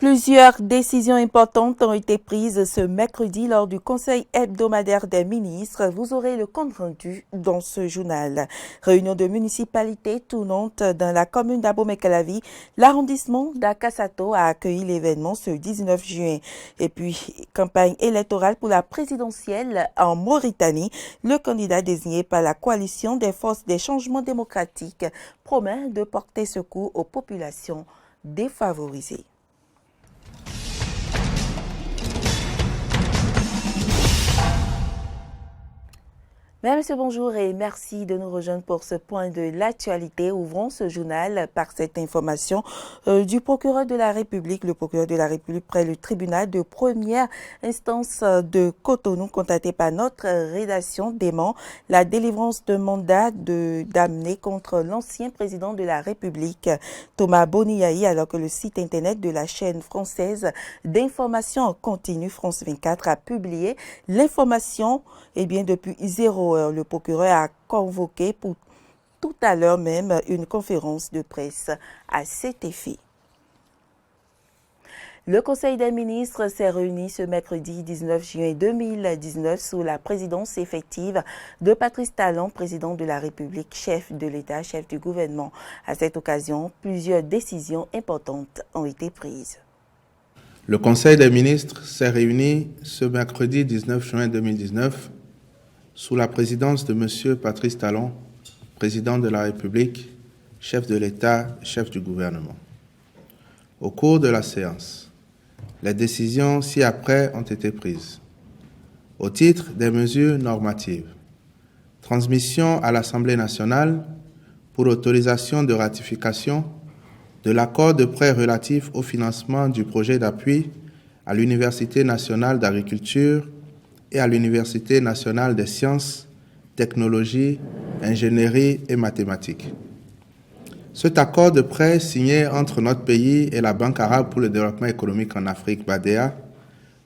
Plusieurs décisions importantes ont été prises ce mercredi lors du Conseil hebdomadaire des ministres. Vous aurez le compte rendu dans ce journal. Réunion de municipalité tournante dans la commune d'Abomey-Calavi. L'arrondissement d'Akasato a accueilli l'événement ce 19 juin. Et puis, campagne électorale pour la présidentielle en Mauritanie. Le candidat désigné par la coalition des forces des changements démocratiques promet de porter secours aux populations défavorisées. Mesdames et messieurs, bonjour et merci de nous rejoindre pour ce point de l'actualité. Ouvrons ce journal par cette information du procureur de la République. Le procureur de la République près le tribunal de première instance de Cotonou, contacté par notre rédaction, dément la délivrance de mandat d'amener contre l'ancien président de la République, Thomas Boniaï, alors que le site internet de la chaîne française d'information en continu France 24 a publié l'information depuis 0 heure. Le procureur a convoqué pour tout à l'heure même une conférence de presse à cet effet. Le Conseil des ministres s'est réuni ce mercredi 19 juin 2019 sous la présidence effective de Patrice Talon, président de la République, chef de l'État, chef du gouvernement. À cette occasion, plusieurs décisions importantes ont été prises. Le Conseil des ministres s'est réuni ce mercredi 19 juin 2019 sous la présidence de M. Patrice Talon, président de la République, chef de l'État, chef du gouvernement. Au cours de la séance, les décisions ci-après ont été prises. Au titre des mesures normatives, transmission à l'Assemblée nationale pour autorisation de ratification de l'accord de prêt relatif au financement du projet d'appui à l'Université nationale d'agriculture et à l'Université nationale des sciences, technologies, ingénierie et mathématiques. Cet accord de prêt signé entre notre pays et la Banque arabe pour le développement économique en Afrique, BADEA,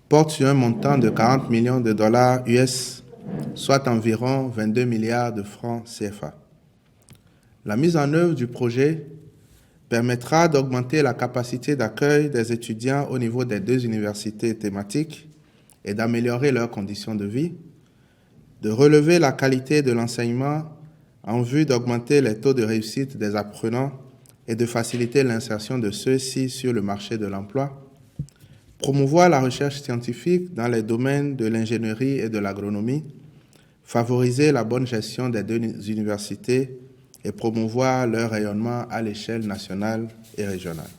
porte sur un montant de 40 millions de dollars US, soit environ 22 milliards de francs CFA. La mise en œuvre du projet permettra d'augmenter la capacité d'accueil des étudiants au niveau des 2 universités thématiques et d'améliorer leurs conditions de vie, de relever la qualité de l'enseignement en vue d'augmenter les taux de réussite des apprenants et de faciliter l'insertion de ceux-ci sur le marché de l'emploi, promouvoir la recherche scientifique dans les domaines de l'ingénierie et de l'agronomie, favoriser la bonne gestion des 2 universités et promouvoir leur rayonnement à l'échelle nationale et régionale.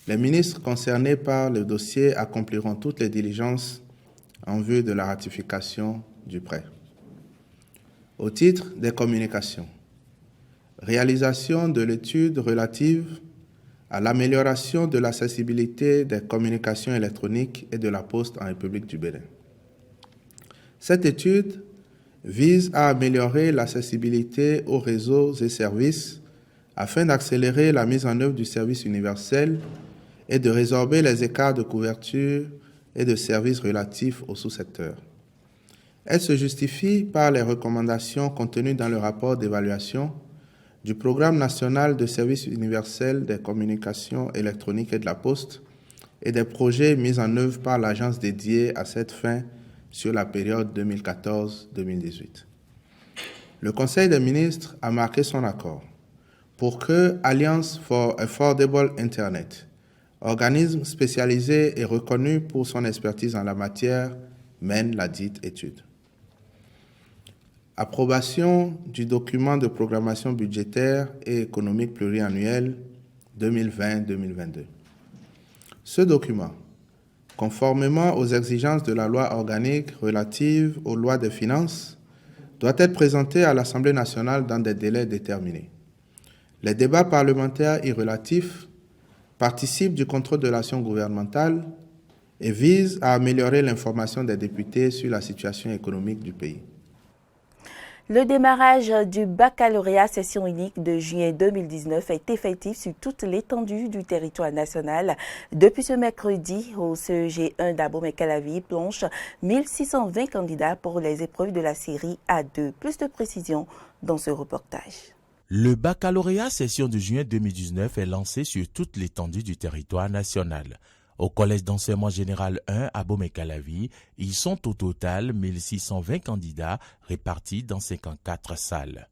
Les ministres concernés par le dossier accompliront toutes les diligences en vue de la ratification du prêt. Au titre des communications, réalisation de l'étude relative à l'amélioration de l'accessibilité des communications électroniques et de la poste en République du Bénin. Cette étude vise à améliorer l'accessibilité aux réseaux et services afin d'accélérer la mise en œuvre du service universel et de résorber les écarts de couverture et de services relatifs au sous-secteur. Elle se justifie par les recommandations contenues dans le rapport d'évaluation du Programme national de service universel des communications électroniques et de la poste et des projets mis en œuvre par l'agence dédiée à cette fin sur la période 2014-2018. Le Conseil des ministres a marqué son accord pour que Alliance for Affordable Internet, organisme spécialisé et reconnu pour son expertise en la matière, mène la dite étude. Approbation du document de programmation budgétaire et économique pluriannuel 2020-2022. Ce document, conformément aux exigences de la loi organique relative aux lois des finances, doit être présenté à l'Assemblée nationale dans des délais déterminés. Les débats parlementaires y relatifs participent du contrôle de l'action gouvernementale et visent à améliorer l'information des députés sur la situation économique du pays. Le démarrage du baccalauréat session unique de juin 2019 est effectif sur toute l'étendue du territoire national. Depuis ce mercredi, au CEG1 d'Abomey-Calavi planche 1620 candidats pour les épreuves de la série A2. Plus de précisions dans ce reportage. Le baccalauréat session de juin 2019 est lancé sur toute l'étendue du territoire national. Au Collège d'enseignement général 1 à Bomey-Calavi, ils sont au total 1620 candidats répartis dans 54 salles.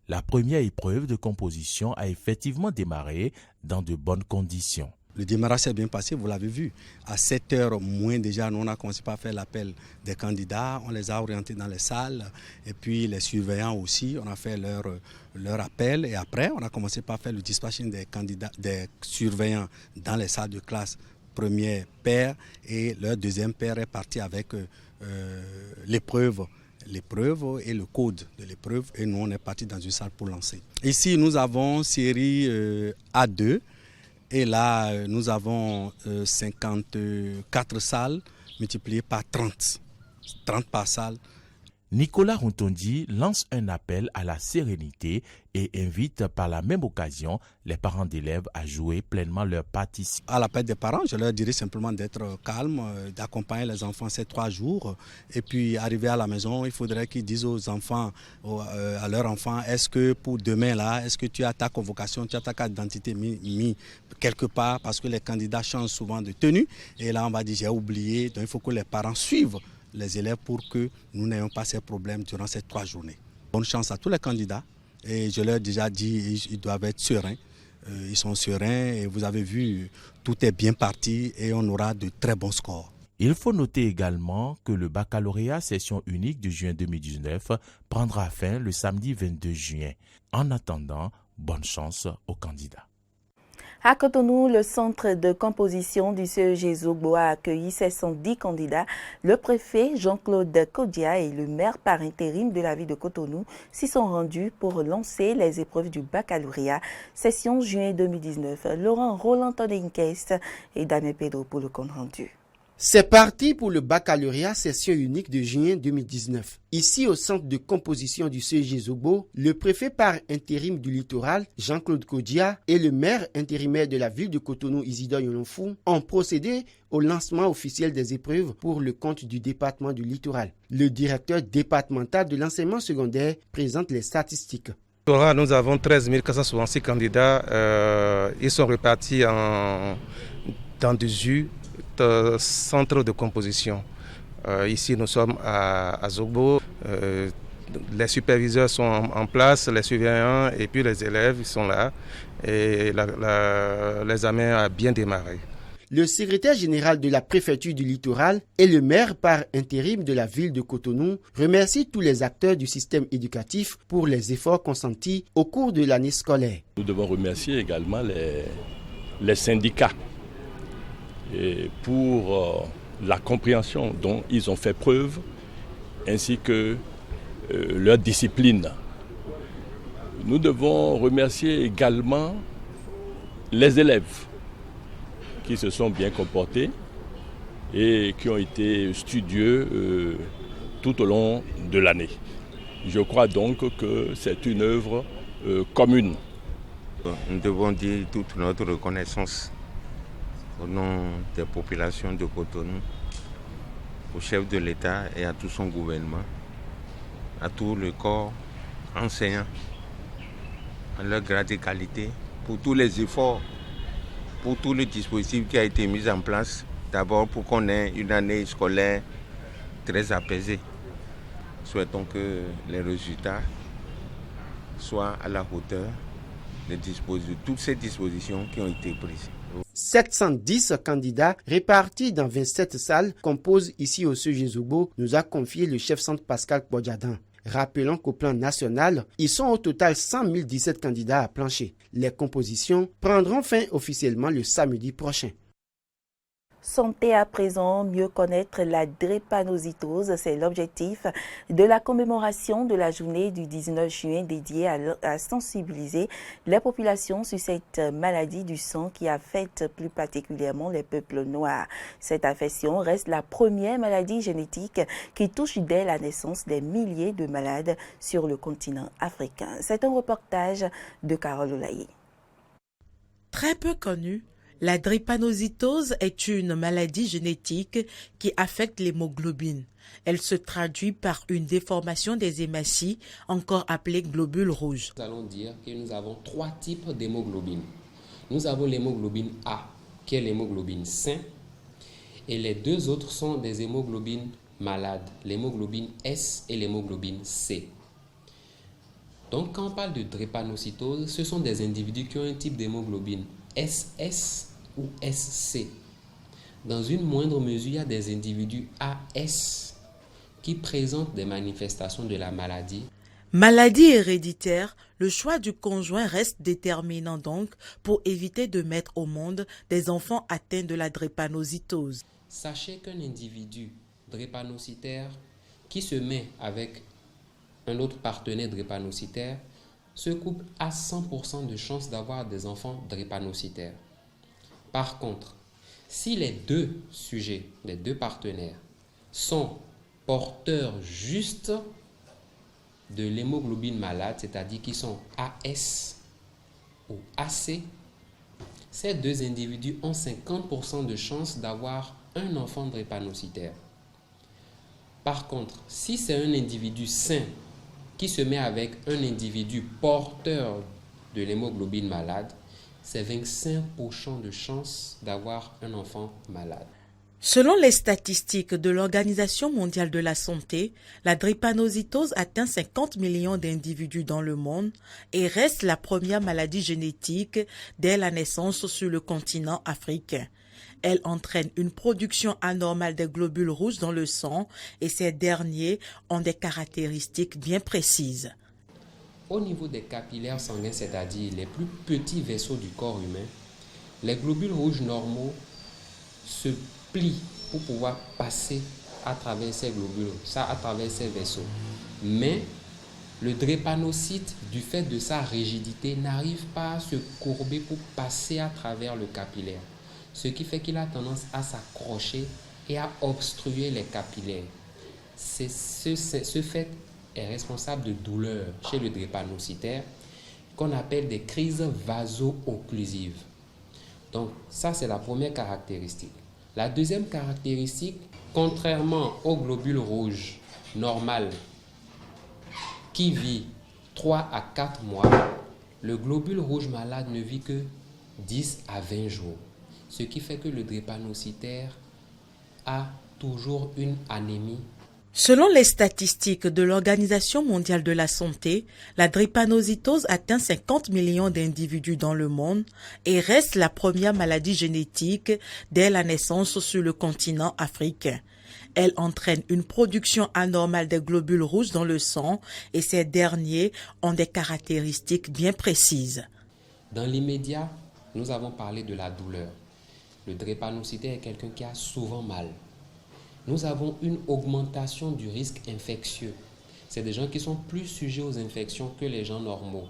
La première épreuve de composition a effectivement démarré dans de bonnes conditions. Le démarrage s'est bien passé, vous l'avez vu. À 7h moins déjà, nous on a commencé par faire l'appel des candidats, on les a orientés dans les salles et puis les surveillants aussi, on a fait leur appel et après on a commencé par faire le dispatching des candidats, des surveillants dans les salles de classe. Premier paire et leur deuxième paire est parti avec l'épreuve et le code de l'épreuve et nous on est parti dans une salle pour lancer. Ici nous avons série A2. Et là, nous avons 54 salles multipliées par 30. 30 par salle. Nicolas Rontondi lance un appel à la sérénité et invite par la même occasion les parents d'élèves à jouer pleinement leur participation. À l'appel des parents, je leur dirais simplement d'être calmes, d'accompagner les enfants ces 3 jours. Et puis, arriver à la maison, il faudrait qu'ils disent aux enfants, à leurs enfants, est-ce que pour demain, là, est-ce que tu as ta convocation, tu as ta carte d'identité mis quelque part parce que les candidats changent souvent de tenue. Et là, on va dire, j'ai oublié. Donc, il faut que les parents suivent les élèves pour que nous n'ayons pas ces problèmes durant ces 3 journées. Bonne chance à tous les candidats et je leur ai déjà dit ils doivent être sereins. Ils sont sereins et vous avez vu, tout est bien parti et on aura de très bons scores. Il faut noter également que le baccalauréat session unique de juin 2019 prendra fin le samedi 22 juin. En attendant, bonne chance aux candidats. À Cotonou, le centre de composition du CEG Zogbo a accueilli 710 candidats. Le préfet Jean-Claude Kodia et le maire par intérim de la ville de Cotonou s'y sont rendus pour lancer les épreuves du baccalauréat session juin 2019. Laurent Roland-Todenkest et Damien Pedro pour le compte rendu. C'est parti pour le baccalauréat session unique de juin 2019. Ici, au centre de composition du CEG Zogbo, le préfet par intérim du littoral, Jean-Claude Kodia, et le maire intérimaire de la ville de Cotonou, Isidore Yolonfou, ont procédé au lancement officiel des épreuves pour le compte du département du littoral. Le directeur départemental de l'enseignement secondaire présente les statistiques. Nous avons 13 466 candidats. Ils sont répartis dans 18 centres de composition. Ici, nous sommes à Zogbo. Les superviseurs sont en place, les surveillants et puis les élèves sont là. Et l'examen a bien démarré. Le secrétaire général de la préfecture du littoral et le maire par intérim de la ville de Cotonou remercient tous les acteurs du système éducatif pour les efforts consentis au cours de l'année scolaire. Nous devons remercier également les syndicats et pour la compréhension dont ils ont fait preuve ainsi que leur discipline. Nous devons remercier également les élèves qui se sont bien comportés et qui ont été studieux tout au long de l'année. Je crois donc que c'est une œuvre commune. Nous devons dire toute notre reconnaissance au nom des populations de Cotonou, au chef de l'État et à tout son gouvernement, à tout le corps enseignant, en leur grade et qualité, pour tous les efforts, pour tout le dispositif qui a été mis en place, d'abord pour qu'on ait une année scolaire très apaisée. Souhaitons que les résultats soient à la hauteur de toutes ces dispositions qui ont été prises. 710 candidats répartis dans 27 salles composent ici au CEG Zogbo, nous a confié le chef centre Pascal Bodjadan. Rappelons qu'au plan national, ils sont au total 100 017 candidats à plancher. Les compositions prendront fin officiellement le samedi prochain. Santé à présent, mieux connaître la drépanocytose, c'est l'objectif de la commémoration de la journée du 19 juin dédiée à sensibiliser les populations sur cette maladie du sang qui affecte plus particulièrement les peuples noirs. Cette affection reste la première maladie génétique qui touche dès la naissance des milliers de malades sur le continent africain. C'est un reportage de Carole Olaye. Très peu connue, La drépanocytose est une maladie génétique qui affecte l'hémoglobine. Elle se traduit par une déformation des hématies, encore appelée globules rouges. Nous allons dire que nous avons 3 types d'hémoglobine. Nous avons l'hémoglobine A, qui est l'hémoglobine sain, et les 2 autres sont des hémoglobines malades, l'hémoglobine S et l'hémoglobine C. Donc quand on parle de drépanocytose, ce sont des individus qui ont un type d'hémoglobine SS ou SC. Dans une moindre mesure, il y a des individus AS qui présentent des manifestations de la maladie. Maladie héréditaire, le choix du conjoint reste déterminant donc pour éviter de mettre au monde des enfants atteints de la drépanocytose. Sachez qu'un individu drépanocytaire qui se met avec un autre partenaire drépanocytaire, ce couple a 100% de chances d'avoir des enfants drépanocytaires. Par contre, si les 2 sujets, les 2 partenaires, sont porteurs juste de l'hémoglobine malade, c'est-à-dire qui sont AS ou AC, ces 2 individus ont 50% de chances d'avoir un enfant drépanocytaire. Par contre, si c'est un individu sain qui se met avec un individu porteur de l'hémoglobine malade, c'est 25% de chances d'avoir un enfant malade. Selon les statistiques de l'Organisation mondiale de la santé, la drépanocytose atteint 50 millions d'individus dans le monde et reste la première maladie génétique dès la naissance sur le continent africain. Elle entraîne une production anormale des globules rouges dans le sang et ces derniers ont des caractéristiques bien précises. Au niveau des capillaires sanguins, c'est-à-dire les plus petits vaisseaux du corps humain, les globules rouges normaux se plient pour pouvoir passer à travers ces globules, à travers ces vaisseaux. Mais le drépanocyte, du fait de sa rigidité, n'arrive pas à se courber pour passer à travers le capillaire. Ce qui fait qu'il a tendance à s'accrocher et à obstruer les capillaires. Ce fait est responsable de douleurs chez le drépanocytaire qu'on appelle des crises vaso-occlusives. Donc ça, c'est la première caractéristique. La deuxième caractéristique, contrairement au globule rouge normal qui vit 3 à 4 mois, le globule rouge malade ne vit que 10 à 20 jours. Ce qui fait que le drépanocytaire a toujours une anémie. Selon les statistiques de l'Organisation mondiale de la santé, la drépanocytose atteint 50 millions d'individus dans le monde et reste la première maladie génétique dès la naissance sur le continent africain. Elle entraîne une production anormale des globules rouges dans le sang et ces derniers ont des caractéristiques bien précises. Dans l'immédiat, nous avons parlé de la douleur. Le drépanocytaire est quelqu'un qui a souvent mal. Nous avons une augmentation du risque infectieux. C'est des gens qui sont plus sujets aux infections que les gens normaux.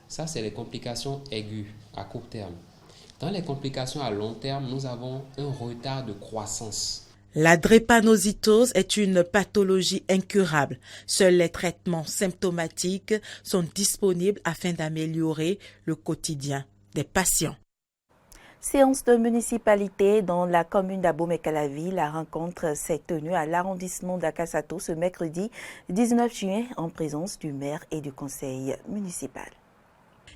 Ça, c'est les complications aiguës à court terme. Dans les complications à long terme, nous avons un retard de croissance. La drépanocytose est une pathologie incurable. Seuls les traitements symptomatiques sont disponibles afin d'améliorer le quotidien des patients. Séance de municipalité dans la commune d'Abomey-Calavi. La rencontre s'est tenue à l'arrondissement d'Akasato ce mercredi 19 juin en présence du maire et du conseil municipal.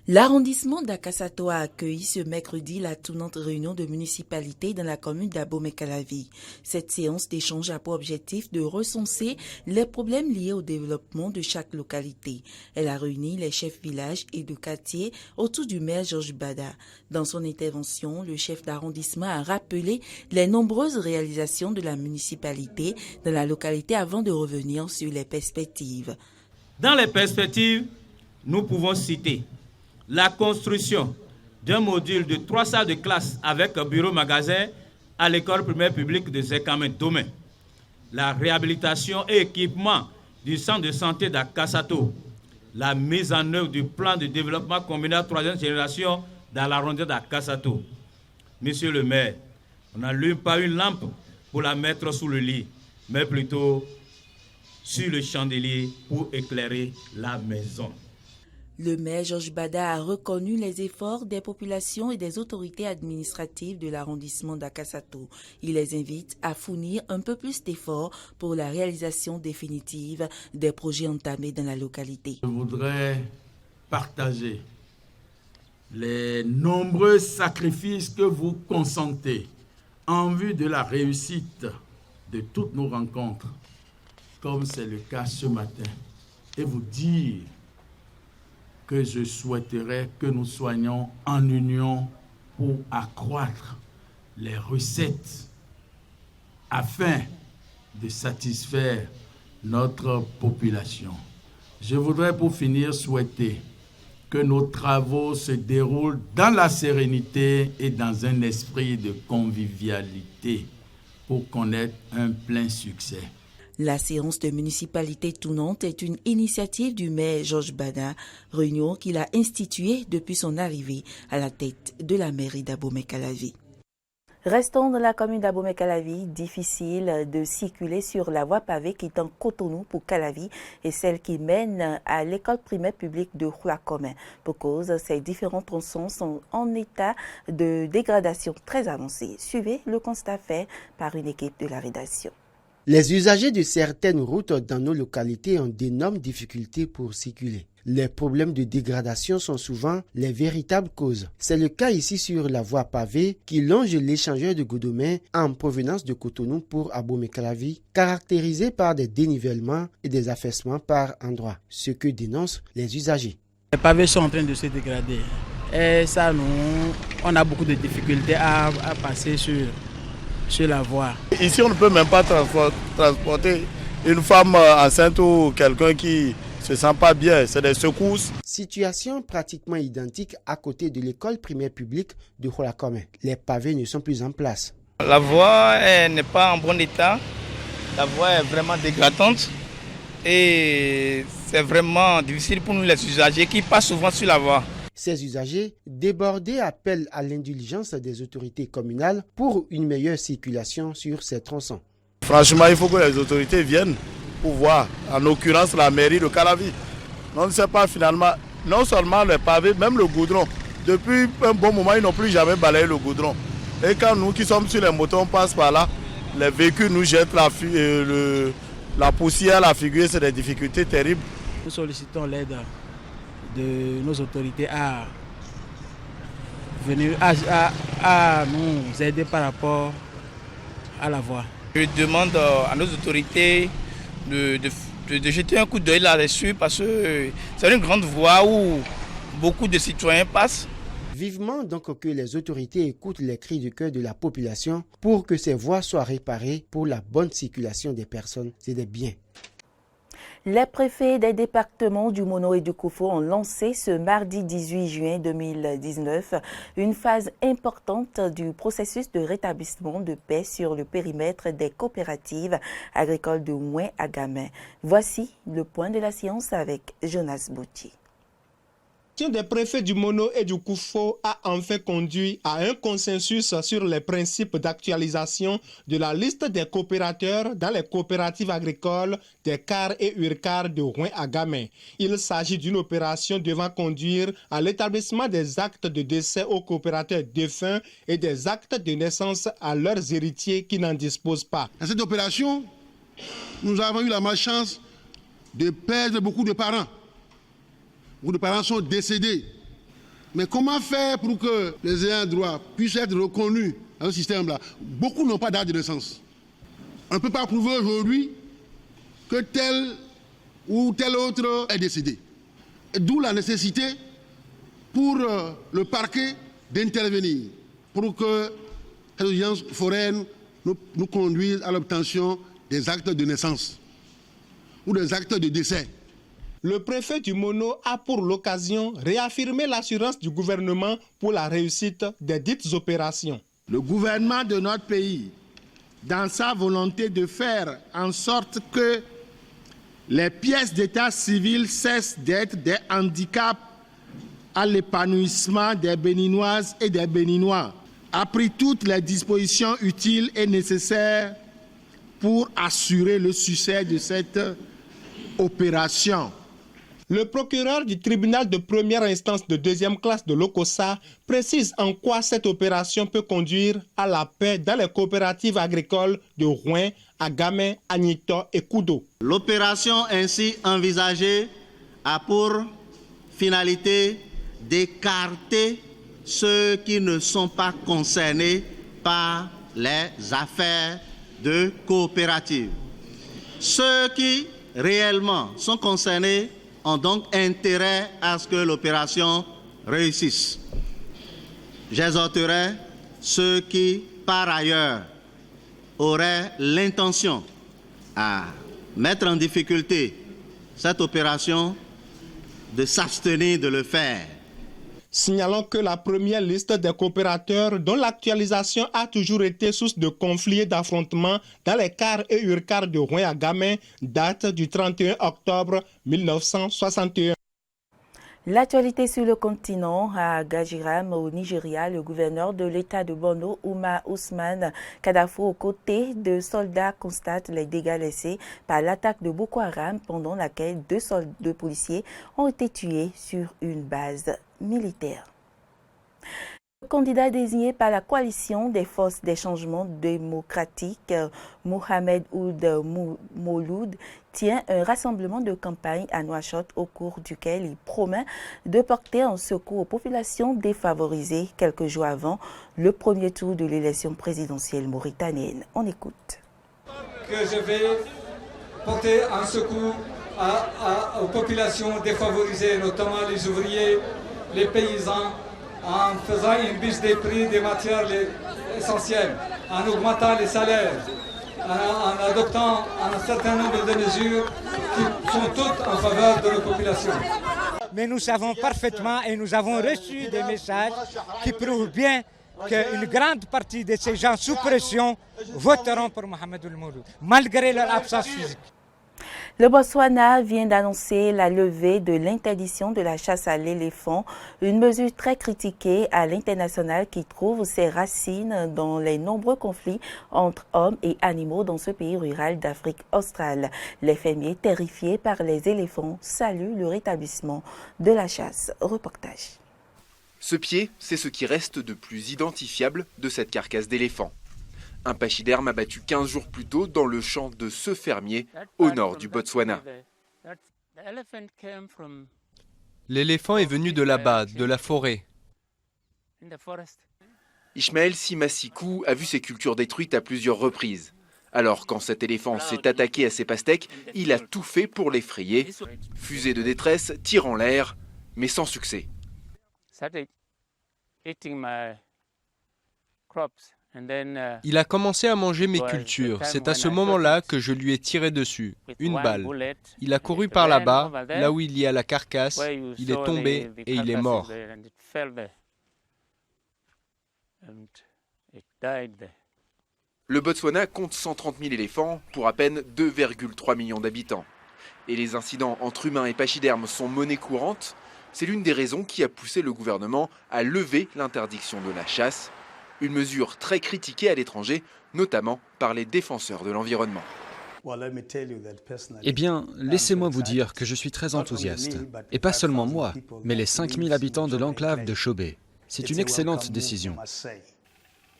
L'arrondissement d'Akasato a accueilli ce mercredi la tournante réunion de municipalité dans la commune d'Abomey-Calavi. Cette séance d'échange a pour objectif de recenser les problèmes liés au développement de chaque localité. Elle a réuni les chefs villages et de quartier autour du maire Georges Bada. Dans son intervention, le chef d'arrondissement a rappelé les nombreuses réalisations de la municipalité dans la localité avant de revenir sur les perspectives. Dans les perspectives, nous pouvons citer la construction d'un module de 3 salles de classe avec un bureau-magasin à l'école primaire publique de Zekamen-Domé, la réhabilitation et équipement du centre de santé d'Akasato, la mise en œuvre du plan de développement communal 3e génération dans l'arrondissement d'Akasato. Monsieur le maire, on n'allume pas une lampe pour la mettre sous le lit, mais plutôt sur le chandelier pour éclairer la maison. Le maire Georges Bada a reconnu les efforts des populations et des autorités administratives de l'arrondissement d'Akassato. Il les invite à fournir un peu plus d'efforts pour la réalisation définitive des projets entamés dans la localité. Je voudrais partager les nombreux sacrifices que vous consentez en vue de la réussite de toutes nos rencontres, comme c'est le cas ce matin, et vous dire que je souhaiterais que nous soyons en union pour accroître les recettes afin de satisfaire notre population. Je voudrais pour finir souhaiter que nos travaux se déroulent dans la sérénité et dans un esprit de convivialité pour connaître un plein succès. La séance de municipalité tournante est une initiative du maire Georges Bada, réunion qu'il a instituée depuis son arrivée à la tête de la mairie d'Abomey-Calavi. Restons dans la commune d'Abomey-Calavi, difficile de circuler sur la voie pavée quittant Cotonou pour Calavi et celle qui mène à l'école primaire publique de Roua-Commun. Pour cause, ces différents tronçons sont en état de dégradation très avancée. Suivez le constat fait par une équipe de la rédaction. Les usagers de certaines routes dans nos localités ont d'énormes difficultés pour circuler. Les problèmes de dégradation sont souvent les véritables causes. C'est le cas ici sur la voie pavée qui longe l'échangeur de Godomey en provenance de Cotonou pour Abomey-Calavi, caractérisé par des dénivellements et des affaissements par endroits, ce que dénoncent les usagers. Les pavés sont en train de se dégrader et ça, on a beaucoup de difficultés à passer sur la voie. Ici, on ne peut même pas transporter une femme enceinte ou quelqu'un qui se sent pas bien, c'est des secousses. Situation pratiquement identique à côté de l'école primaire publique de Roua-Commun. Les pavés ne sont plus en place. La voie n'est pas en bon état, la voie est vraiment dégradante et c'est vraiment difficile pour nous les usagers qui passent souvent sur la voie. Ces usagers débordés appellent à l'indulgence des autorités communales pour une meilleure circulation sur ces tronçons. Franchement, il faut que les autorités viennent pour voir, en l'occurrence la mairie de Calavi. On ne sait pas finalement, non seulement les pavés, même le goudron. Depuis un bon moment, ils n'ont plus jamais balayé le goudron. Et quand nous qui sommes sur les motos, on passe par là, les véhicules nous jettent la poussière, la figure, c'est des difficultés terribles. Nous sollicitons l'aide de nos autorités à venir à nous aider par rapport à la voie. Je demande à nos autorités de jeter un coup d'œil là-dessus parce que c'est une grande voie où beaucoup de citoyens passent. Vivement donc que les autorités écoutent les cris du cœur de la population pour que ces voies soient réparées pour la bonne circulation des personnes et des biens. Les préfets des départements du Mono et du Koufo ont lancé ce mardi 18 juin 2019 une phase importante du processus de rétablissement de paix sur le périmètre des coopératives agricoles de Ouin-Agamem. Voici le point de la science avec Jonas Boutier. Des préfets du Mono et du Koufo a enfin conduit à un consensus sur les principes d'actualisation de la liste des coopérateurs dans les coopératives agricoles des CAR et URCAR de Ouin-Agamem. Il s'agit d'une opération devant conduire à l'établissement des actes de décès aux coopérateurs défunts et des actes de naissance à leurs héritiers qui n'en disposent pas. Dans cette opération, nous avons eu la malchance de perdre beaucoup de parents. Beaucoup de parents sont décédés. Mais comment faire pour que les ayants droit puissent être reconnus dans ce système-là? Beaucoup n'ont pas date de naissance. On ne peut pas prouver aujourd'hui que tel ou tel autre est décédé. D'où la nécessité pour le parquet d'intervenir pour que les audiences foraines nous conduisent à l'obtention des actes de naissance ou des actes de décès. Le préfet du Mono a pour l'occasion réaffirmé l'assurance du gouvernement pour la réussite des dites opérations. Le gouvernement de notre pays, dans sa volonté de faire en sorte que les pièces d'état civil cessent d'être des handicaps à l'épanouissement des Béninoises et des Béninois, a pris toutes les dispositions utiles et nécessaires pour assurer le succès de cette opération. Le procureur du tribunal de première instance de deuxième classe de Lokossa précise en quoi cette opération peut conduire à la paix dans les coopératives agricoles de Rouen, Agamem, Agnito et Koudo. L'opération ainsi envisagée a pour finalité d'écarter ceux qui ne sont pas concernés par les affaires de coopérative. Ceux qui réellement sont concernés ont donc intérêt à ce que l'opération réussisse. J'exhorterai ceux qui, par ailleurs, auraient l'intention à mettre en difficulté cette opération de s'abstenir de le faire. Signalons que la première liste des coopérateurs dont l'actualisation a toujours été source de conflits et d'affrontements dans les quarts et urquarts de Rouen à Agamem date du 31 octobre 1961. L'actualité sur le continent, à Gajiram, au Nigeria, le gouverneur de l'État de Borno, Umar Usman Kadafo, aux côtés de soldats, constate les dégâts laissés par l'attaque de Boko Haram, pendant laquelle deux policiers ont été tués sur une base militaire. Le candidat désigné par la coalition des forces des changements démocratiques, Mohamed Ould Mouloud, tient un rassemblement de campagne à Nouakchott au cours duquel il promet de porter un secours aux populations défavorisées quelques jours avant le premier tour de l'élection présidentielle mauritanienne. On écoute. Que je vais porter un secours aux populations défavorisées, notamment les ouvriers, les paysans, en faisant une baisse des prix des matières essentielles, en augmentant les salaires, en adoptant un certain nombre de mesures qui sont toutes en faveur de la population. Mais nous savons parfaitement et nous avons reçu des messages qui prouvent bien qu'une grande partie de ces gens sous pression voteront pour Mohamed Ould Mouloud, malgré leur absence physique. Le Botswana vient d'annoncer la levée de l'interdiction de la chasse à l'éléphant, une mesure très critiquée à l'international qui trouve ses racines dans les nombreux conflits entre hommes et animaux dans ce pays rural d'Afrique australe. Les fermiers, terrifiés par les éléphants, saluent le rétablissement de la chasse. Reportage. Ce pied, c'est ce qui reste de plus identifiable de cette carcasse d'éléphant. Un pachyderme abattu 15 jours plus tôt dans le champ de ce fermier au nord du Botswana. L'éléphant est venu de là-bas, de la forêt. Ismaël Simasikou a vu ses cultures détruites à plusieurs reprises. Alors quand cet éléphant s'est attaqué à ses pastèques, il a tout fait pour l'effrayer. Fusée de détresse, tir en l'air, mais sans succès. Il a commencé à manger mes cultures. C'est à ce moment-là que je lui ai tiré dessus, une balle. Il a couru par là-bas, là où il y a la carcasse, il est tombé et il est mort. Le Botswana compte 130 000 éléphants pour à peine 2,3 millions d'habitants. Et les incidents entre humains et pachydermes sont monnaie courante. C'est l'une des raisons qui a poussé le gouvernement à lever l'interdiction de la chasse. Une mesure très critiquée à l'étranger, notamment par les défenseurs de l'environnement. Eh bien, laissez-moi vous dire que je suis très enthousiaste. Et pas seulement moi, mais les 5000 habitants de l'enclave de Chobe. C'est une excellente décision.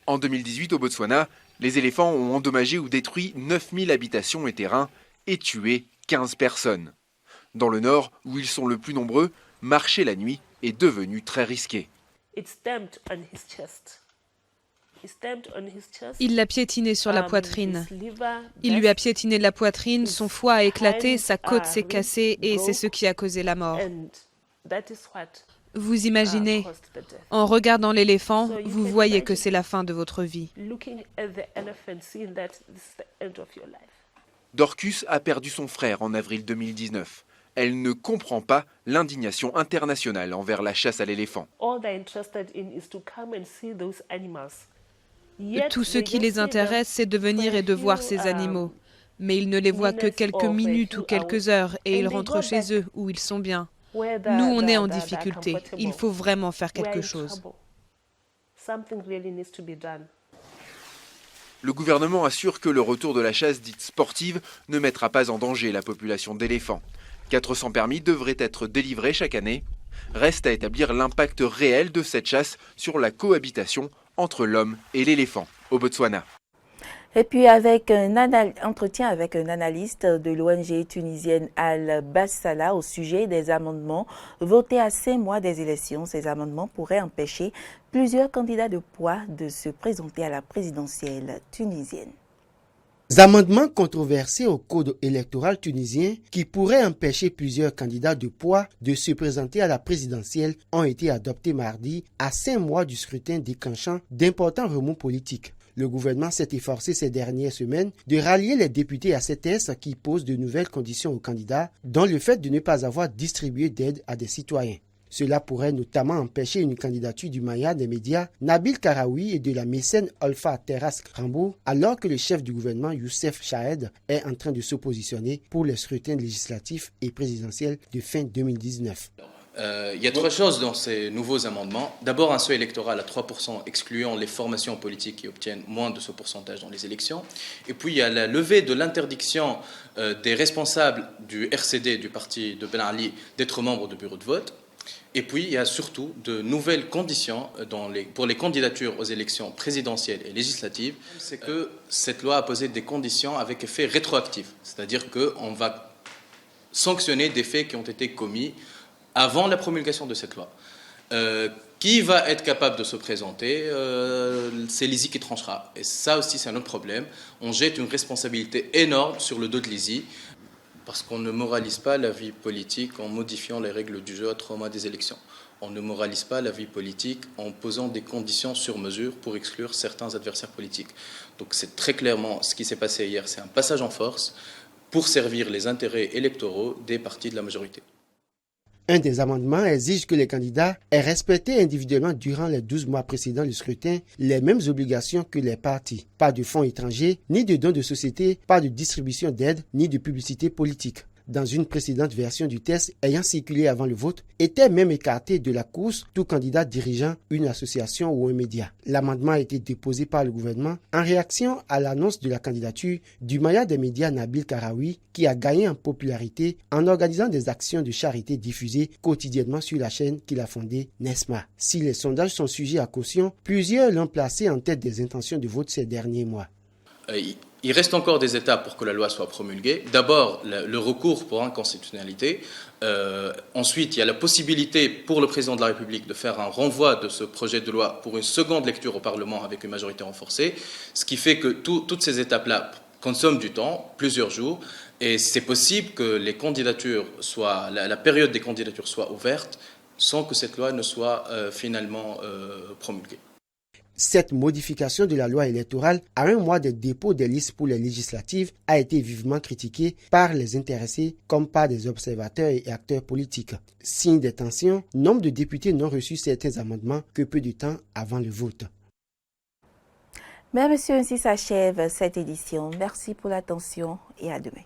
En 2018, au Botswana, les éléphants ont endommagé ou détruit 9000 habitations et terrains et tué 15 personnes. Dans le nord, où ils sont le plus nombreux, marcher la nuit est devenu très risqué. Il l'a piétiné sur la poitrine. Il lui a piétiné la poitrine, son foie a éclaté, sa côte s'est cassée et c'est ce qui a causé la mort. Vous imaginez, en regardant l'éléphant, vous voyez que c'est la fin de votre vie. Dorcus a perdu son frère en avril 2019. Elle ne comprend pas l'indignation internationale envers la chasse à l'éléphant. Tout ce qui les intéresse, c'est de venir et de voir ces animaux. Mais ils ne les voient que quelques minutes ou quelques heures et ils rentrent chez eux où ils sont bien. Nous, on est en difficulté. Il faut vraiment faire quelque chose. Le gouvernement assure que le retour de la chasse dite sportive ne mettra pas en danger la population d'éléphants. 400 permis devraient être délivrés chaque année. Reste à établir l'impact réel de cette chasse sur la cohabitation entre l'homme et l'éléphant au Botswana. Et puis avec un entretien avec un analyste de l'ONG tunisienne Al-Bassala au sujet des amendements votés à 5 mois des élections. Ces amendements pourraient empêcher plusieurs candidats de poids de se présenter à la présidentielle tunisienne. Les amendements controversés au code électoral tunisien qui pourraient empêcher plusieurs candidats de poids de se présenter à la présidentielle ont été adoptés mardi à 5 mois du scrutin déclenchant d'importants remous politiques. Le gouvernement s'est efforcé ces dernières semaines de rallier les députés à ces tests qui posent de nouvelles conditions aux candidats, dont le fait de ne pas avoir distribué d'aide à des citoyens. Cela pourrait notamment empêcher une candidature du maillard des médias Nabil Karaoui et de la mécène Alpha Terras Rambo, alors que le chef du gouvernement Youssef Chahed est en train de s'oppositionner pour les scrutins législatifs et présidentiels de fin 2019. Il y a 3 choses dans ces nouveaux amendements. D'abord, un seuil électoral à 3%, excluant les formations politiques qui obtiennent moins de ce pourcentage dans les élections. Et puis, il y a la levée de l'interdiction des responsables du RCD, du parti de Ben Ali, d'être membres de bureau de vote. Et puis, il y a surtout de nouvelles conditions pour les candidatures aux élections présidentielles et législatives. C'est que cette loi a posé des conditions avec effet rétroactif. C'est-à-dire qu'on va sanctionner des faits qui ont été commis avant la promulgation de cette loi. Qui va être capable de se présenter, c'est l'ISI qui tranchera. Et ça aussi, c'est un autre problème. On jette une responsabilité énorme sur le dos de l'ISI parce qu'on ne moralise pas la vie politique en modifiant les règles du jeu à 3 mois des élections. On ne moralise pas la vie politique en posant des conditions sur mesure pour exclure certains adversaires politiques. Donc c'est très clairement ce qui s'est passé hier. C'est un passage en force pour servir les intérêts électoraux des partis de la majorité. Un des amendements exige que les candidats aient respecté individuellement durant les 12 mois précédant le scrutin les mêmes obligations que les partis. Pas de fonds étrangers, ni de dons de société, pas de distribution d'aide, ni de publicité politique. Dans une précédente version du test ayant circulé avant le vote, était même écarté de la course tout candidat dirigeant une association ou un média. L'amendement a été déposé par le gouvernement en réaction à l'annonce de la candidature du maillard des médias Nabil Karaoui qui a gagné en popularité en organisant des actions de charité diffusées quotidiennement sur la chaîne qu'il a fondée, Nesma. Si les sondages sont sujets à caution, plusieurs l'ont placé en tête des intentions de vote ces derniers mois. Il reste encore des étapes pour que la loi soit promulguée. D'abord, le recours pour inconstitutionnalité. Ensuite, il y a la possibilité pour le président de la République de faire un renvoi de ce projet de loi pour une seconde lecture au Parlement avec une majorité renforcée, ce qui fait que toutes ces étapes-là consomment du temps, plusieurs jours, et c'est possible que les candidatures la période des candidatures soit ouverte sans que cette loi ne soit finalement promulguée. Cette modification de la loi électorale à 1 mois des dépôts des listes pour les législatives a été vivement critiquée par les intéressés comme par des observateurs et acteurs politiques. Signe des tensions, nombre de députés n'ont reçu certains amendements que peu de temps avant le vote. Mesdames et messieurs, ainsi s'achève cette édition. Merci pour l'attention et à demain.